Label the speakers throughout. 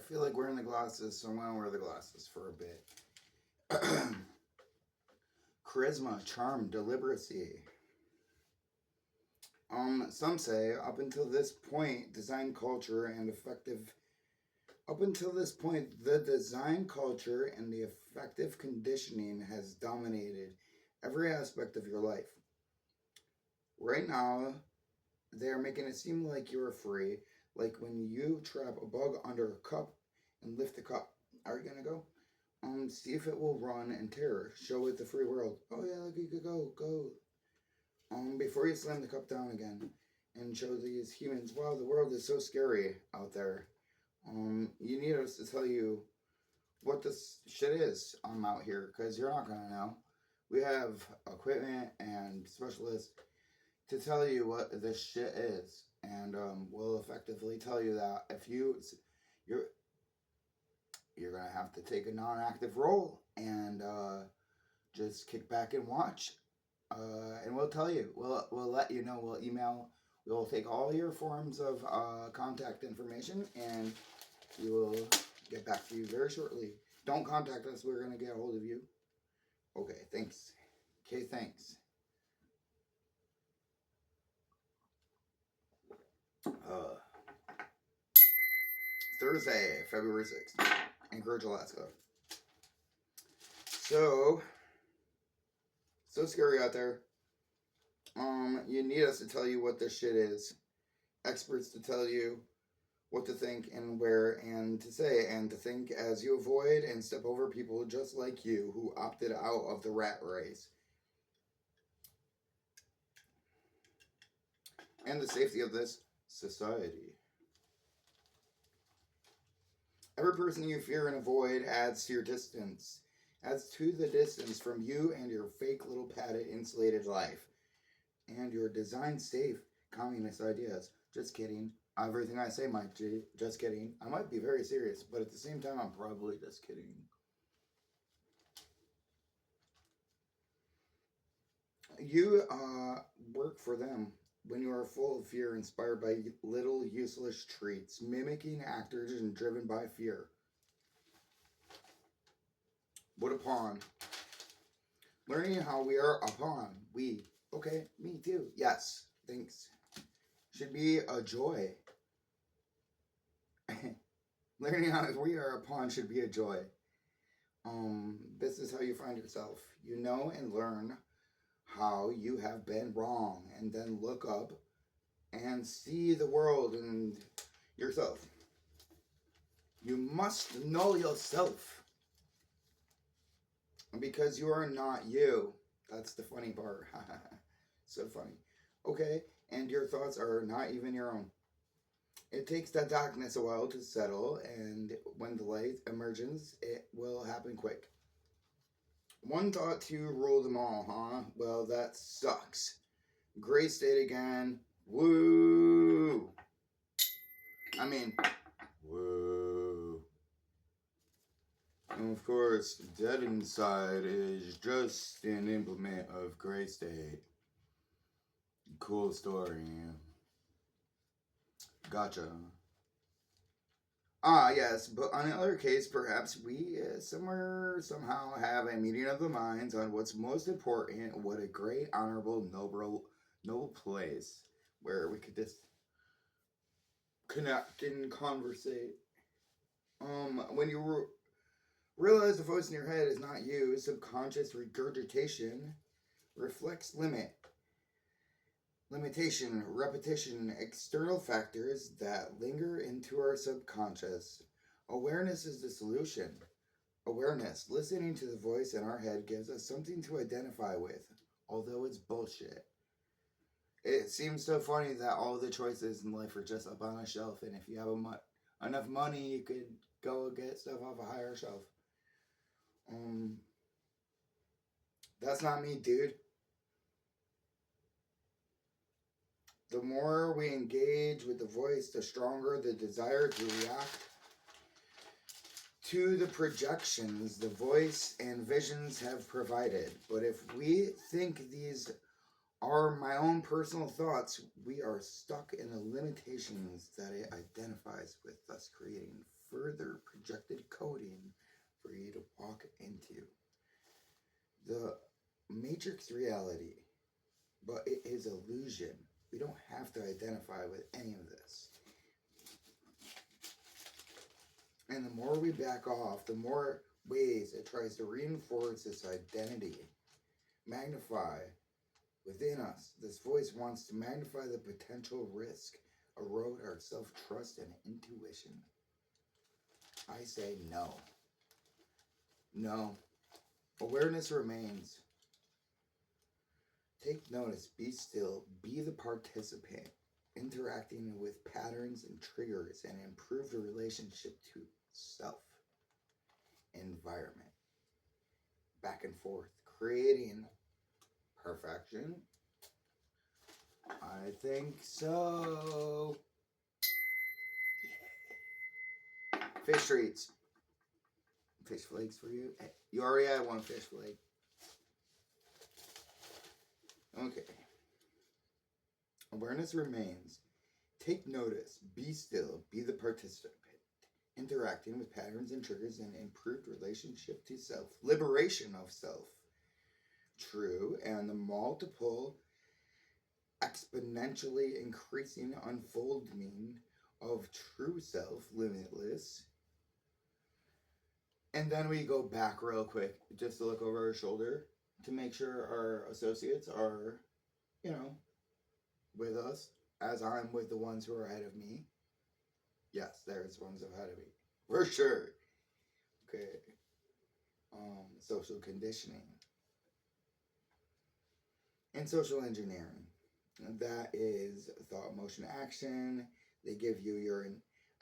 Speaker 1: feel like wearing the glasses, so I'm going to wear the glasses for a bit. Charisma, charm, deliberacy. Some say up until this point, design culture and effective. Up until this point, the design culture and the effective conditioning has dominated every aspect of your life. Right now, they are making it seem like you're free, like when you trap a bug under a cup and lift the cup. Are you gonna go? See if it will run and tear. Show it the free world. Oh yeah, look, you could go. Before you slam the cup down again and show these humans, wow, the world is so scary out there. You need us to tell you what this shit is out here, because you're not gonna know. We have equipment and specialists to tell you what this shit is, and we'll effectively tell you that if you're you're gonna have to take a non-active role and just kick back and watch, and we'll tell you. We'll let you know. We'll email. We'll take all your forms of contact information, and we will get back to you very shortly. Don't contact us. We're gonna get a hold of you. Okay. Thanks. Okay. Thanks. Thursday, February 6th, Anchorage, Alaska. So scary out there. You need us to tell you what this shit is. Experts to tell you what to think and where and to say and to think as you avoid and step over people just like you who opted out of the rat race. And the safety of this society. Every person you fear and avoid adds to your distance. Adds to the distance from you and your fake little padded insulated life. And your design safe communist ideas. Just kidding. Everything I say might be just kidding. I might be very serious, but at the same time, I'm probably just kidding. You work for them when you are full of fear, inspired by little useless treats, mimicking actors and driven by fear. What a pawn. Learning how we are a pawn. We. Okay, me too. Yes, thanks. Should be a joy. Learning how we are a pawn should be a joy. This is how you find yourself. You know and learn how you have been wrong, and then look up and see the world and yourself. You must know yourself, because you are not you. That's the funny part. So funny. Okay, and your thoughts are not even your own. It takes the darkness a while to settle, and when the light emerges, it will happen quick. One thought to rule them all, huh? Well, that sucks. Gray state again. Woo! I mean, woo. And of course, Dead Inside is just an implement of Gray State. Cool story. Gotcha. Yes, but on another case, perhaps we somehow have a meeting of the minds on what's most important. What a great, honorable, noble place where we could just connect and conversate. When you realize the voice in your head is not you, subconscious regurgitation reflects limitation, repetition, external factors that linger into our subconscious. Awareness is the solution. Awareness, listening to the voice in our head, gives us something to identify with, although it's bullshit. It seems so funny that all the choices in life are just up on a shelf, and if you have enough money, you could go get stuff off a higher shelf. That's not me, dude. The more we engage with the voice, the stronger the desire to react to the projections the voice and visions have provided. But if we think these are my own personal thoughts, we are stuck in the limitations that it identifies with, thus creating further projected coding for you to walk into. The matrix reality, but it is illusion. We don't have to identify with any of this. And the more we back off, the more ways it tries to reinforce this identity, magnify within us. This voice wants to magnify the potential risk, erode our self-trust and intuition. I say no. No. Awareness remains. Take notice, be still, be the participant, interacting with patterns and triggers, and improve the relationship to self, environment, back and forth, creating perfection. I think so. Yeah. Fish treats. Fish flakes for you. Hey, you already had one fish flake. Okay. Awareness remains. Take notice. Be still. Be the participant. Interacting with patterns and triggers and improved relationship to self. Liberation of self. True. And the multiple exponentially increasing unfolding of true self. Limitless. And then we go back real quick just to look over our shoulder to make sure our associates are, with us as I'm with the ones who are ahead of me. Yes, there's ones ahead of me. For sure. Okay. Social conditioning. And social engineering. That is thought, motion, action. They give you your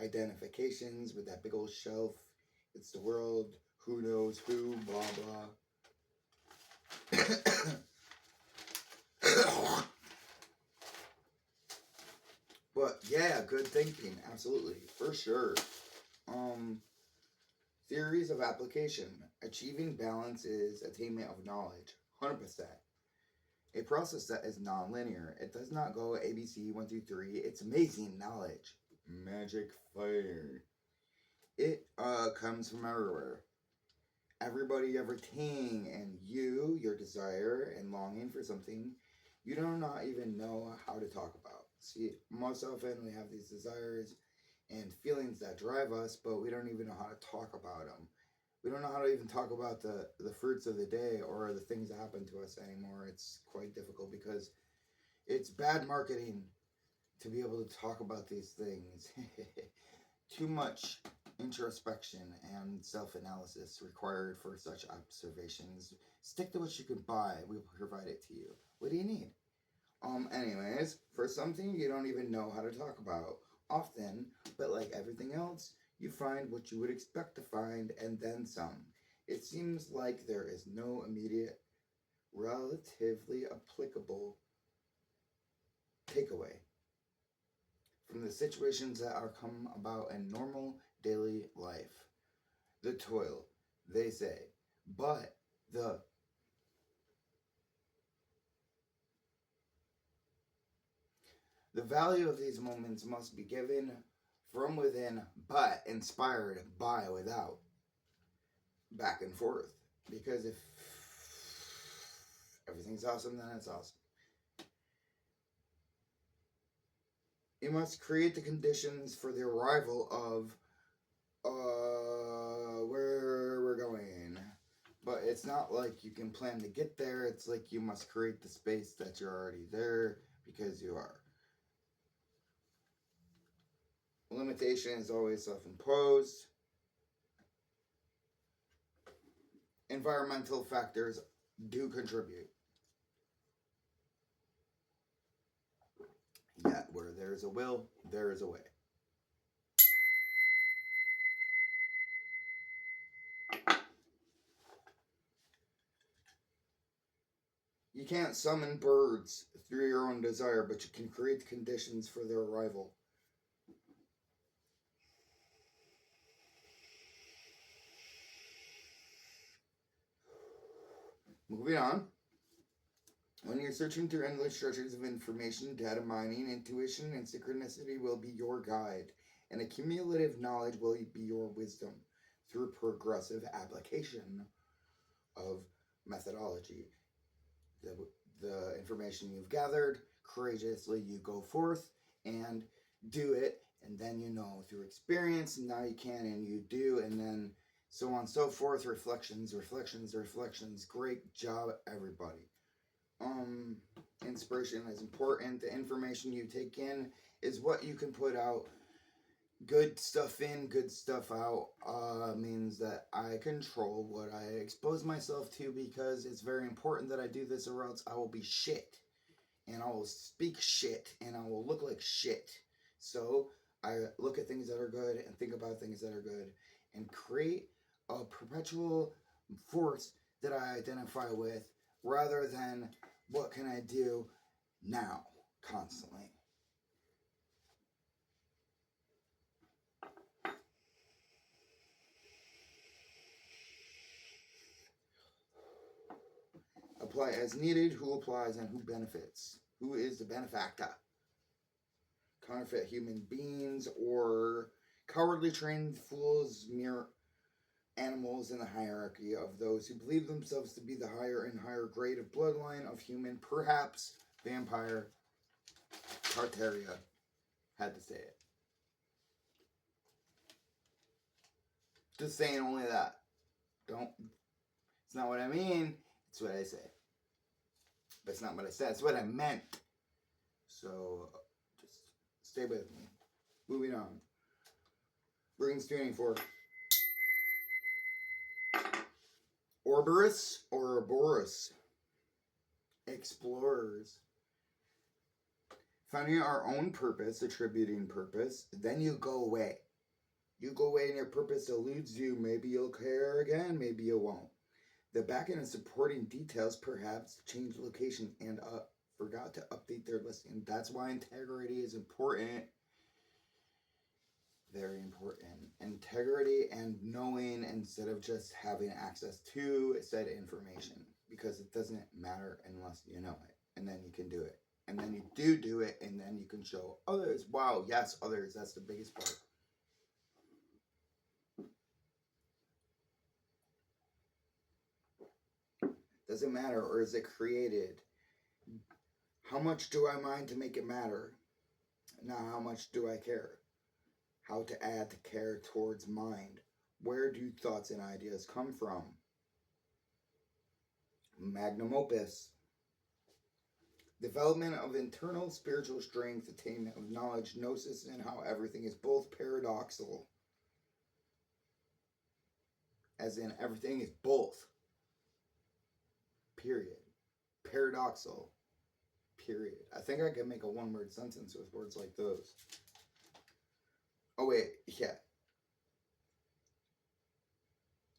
Speaker 1: identifications with that big old shelf. It's the world. Who knows who, blah, blah. But yeah, good thinking, absolutely, for sure. Theories of application. Achieving balance is attainment of knowledge, 100%. A process that is non-linear. It does not go ABC 1, 2, 3. It's amazing knowledge. Magic fire. It comes from everywhere. Everybody, everything, and you, your desire and longing for something you do not even know how to talk about. See, most often we have these desires and feelings that drive us, but we don't even know how to talk about them. We don't know how to even talk about the fruits of the day or the things that happen to us anymore. It's quite difficult because it's bad marketing to be able to talk about these things. Too much introspection and self-analysis required for such observations. Stick to what you can buy. We'll provide it to you. What do you need? Anyways, for something you don't even know how to talk about. Often, but like everything else, you find what you would expect to find and then some. It seems like there is no immediate, relatively applicable takeaway from the situations that are come about in normal daily life. The toil, they say, but the value of these moments must be given from within, but inspired by without. Back and forth. Because if everything's awesome, then it's awesome. You must create the conditions for the arrival of where we're going. But it's not like you can plan to get there. It's like you must create the space that you're already there because you are. Limitation is always self-imposed. Environmental factors do contribute. Yet where there is a will, there is a way. You can't summon birds through your own desire, but you can create conditions for their arrival. Moving on. When you're searching through endless stretches of information, data mining, intuition, and synchronicity will be your guide. and accumulative knowledge will be your wisdom through progressive application of methodology. The information you've gathered, courageously you go forth and do it, and then you know through experience, and now you can and you do, and then so on and so forth. Reflections. Great job, everybody. Inspiration is important. The information you take in is what you can put out. Good stuff in, good stuff out means that I control what I expose myself to, because it's very important that I do this, or else I will be shit. And I will speak shit, and I will look like shit. So I look at things that are good and think about things that are good and create a perpetual force that I identify with, rather than what can I do now constantly. Apply as needed. Who applies and who benefits? Who is the benefactor? Counterfeit human beings or cowardly trained fools, mere animals in the hierarchy of those who believe themselves to be the higher and higher grade of bloodline of human, perhaps vampire, Tartaria. Had to say it. Just saying only that. Don't. It's not what I mean. It's what I say. But it's not what I said. It's what I meant. So just stay with me. Moving on. Brings tuning for Orborus or Ouroboros. Explorers. Finding our own purpose, attributing purpose, then you go away. You go away and your purpose eludes you. Maybe you'll care again, maybe you won't. The back end and supporting details perhaps changed location and forgot to update their listing. That's why integrity is important. Very important. Integrity and knowing instead of just having access to said information. Because it doesn't matter unless you know it. And then you can do it. And then you do it, and then you can show others. Wow, yes, others. That's the biggest part. Does it matter, or is it created? How much do I mind to make it matter? Now, how much do I care? How to add the care towards mind? Where do thoughts and ideas come from? Magnum opus. Development of internal spiritual strength, attainment of knowledge, gnosis, and how everything is both paradoxical. As in, everything is both. Period. Paradoxical. Period. I think I can make a one-word sentence with words like those. Oh, wait. Yeah.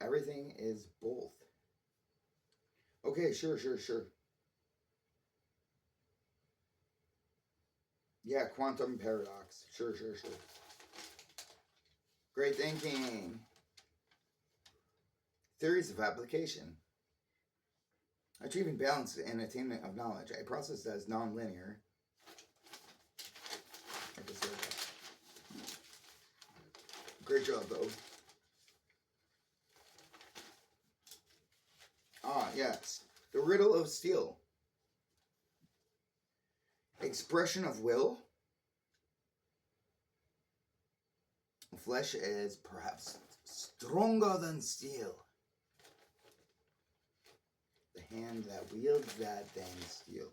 Speaker 1: Everything is both. Okay, sure. Yeah, quantum paradox. Sure. Great thinking. Theories of application. Achieving balance and attainment of knowledge. A process that is non-linear. I just said that. Great job, though. Ah, yes. The riddle of steel. Expression of will. Flesh is perhaps stronger than steel. The hand that wields that than steel.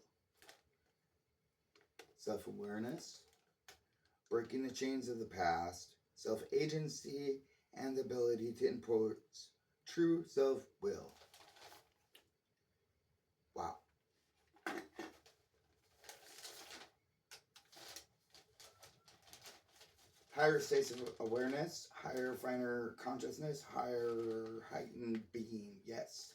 Speaker 1: Self-awareness. Breaking the chains of the past. Self-agency and the ability to impose true self-will. Wow. Higher states of awareness, higher, finer consciousness, higher, heightened being. Yes.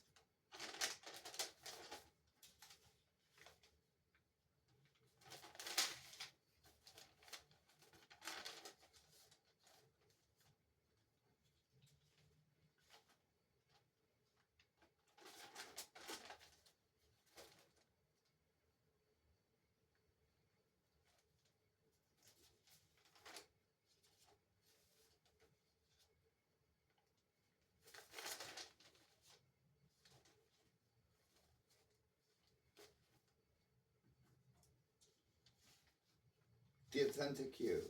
Speaker 1: The authentic you.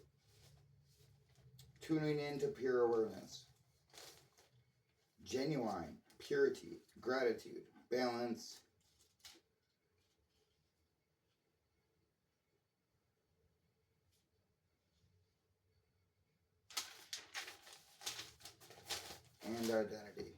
Speaker 1: Tuning into pure awareness. Genuine, purity, gratitude, balance, and identity.